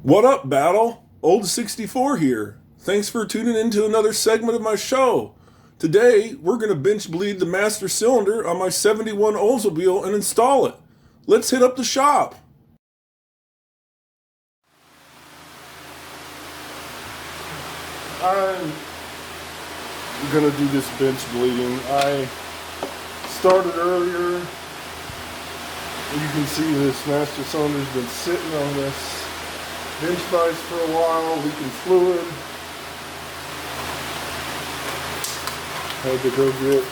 What up, Battle? Old 64 here. Thanks for tuning in to another segment of my show. Today, we're going to bench bleed the master cylinder on my 71 Oldsmobile and install it. Let's hit up the shop. I'm going to do this bench bleeding. I started earlier. You can see this master cylinder's been sitting on this bench vise for a while, leaking fluid. Had to go get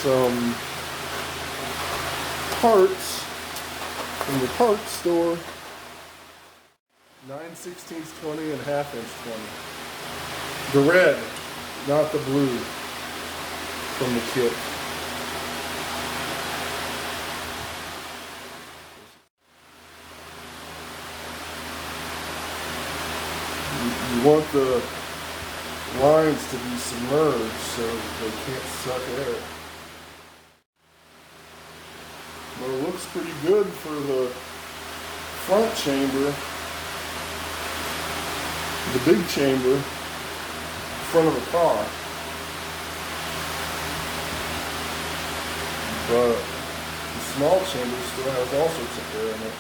some parts from the parts store. 9/16 20 and 1/2 inch 20. The red, not the blue, from the kit. You want the lines to be submerged so they can't suck air. But it looks pretty good for the front chamber, the big chamber, front of the car. But the small chamber still has all sorts of air in it.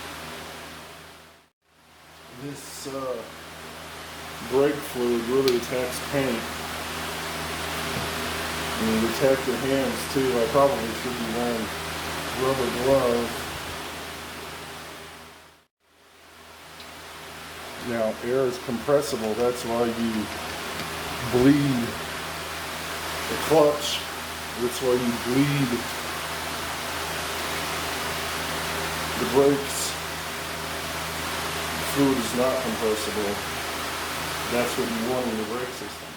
This brake fluid really attacks paint. And it attacks your hands too. I probably should be wearing rubber gloves. Now, air is compressible. That's why you bleed the clutch. That's why you bleed the brakes. The fluid is not compressible. That's what you want in the brake system.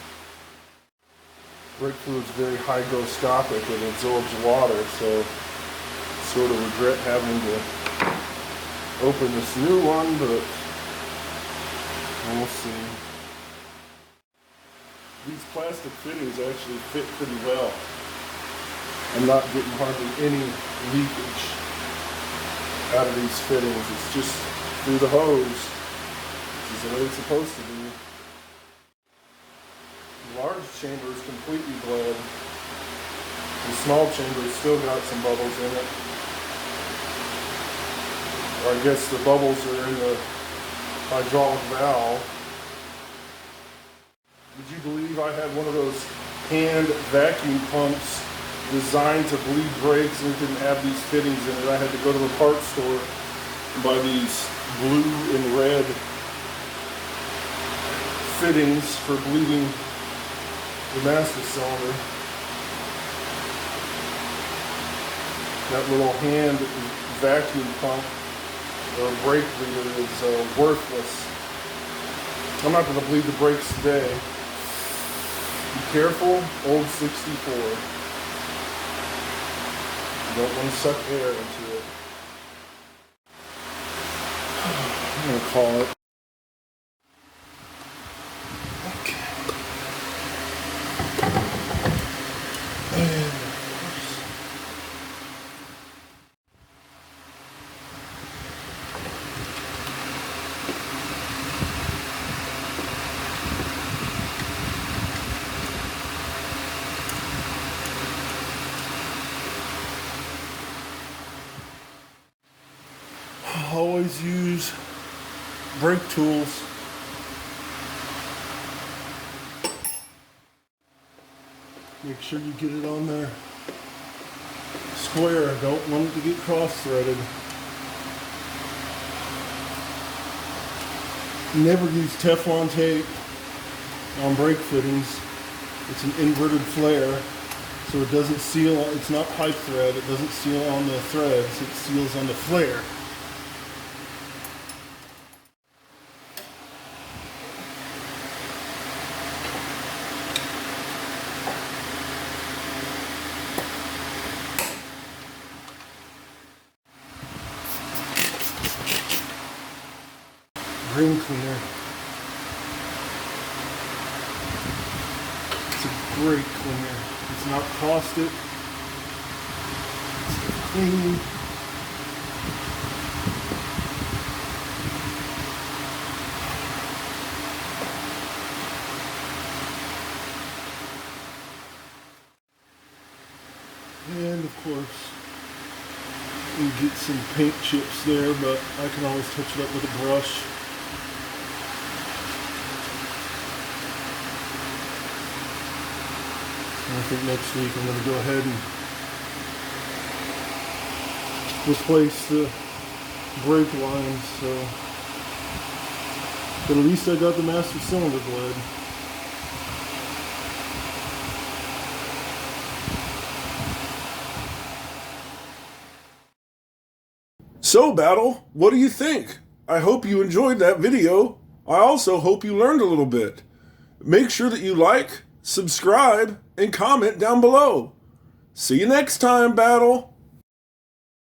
Brake fluid is very hygroscopic. It absorbs water, so I sort of regret having to open this new one, but we'll see. These plastic fittings actually fit pretty well. I'm not getting hardly any leakage out of these fittings. It's just through the hose, which is the way it's supposed to be. The large chamber is completely bled. The small chamber has still got some bubbles in it. Or I guess the bubbles are in the hydraulic valve. Would you believe I had one of those hand vacuum pumps designed to bleed brakes and it didn't have these fittings in it? I had to go to the parts store and buy these blue and red fittings for bleeding the master cylinder. That little hand vacuum pump or brake bleeder is worthless. I'm not going to bleed the brakes today. Be careful, old 64. You don't want to suck air into it. I'm going to call it. Always use brake tools. Make sure you get it on there square. Don't want it to get cross-threaded. Never use Teflon tape on brake fittings. It's an inverted flare, so it doesn't seal. It's not pipe thread. It doesn't seal on the threads. It seals on the flare. Ring cleaner. It's a great cleaner. It's not caustic. It's clean. get some paint chips there, but I can always touch it up with a brush. And I think next week I'm going to go ahead and replace the brake lines, so but at least I got the master cylinder blade. So Battle, what do you think? I hope you enjoyed that video. I also hope you learned a little bit. Make sure that you like, subscribe, and comment down below. See you next time, Battle.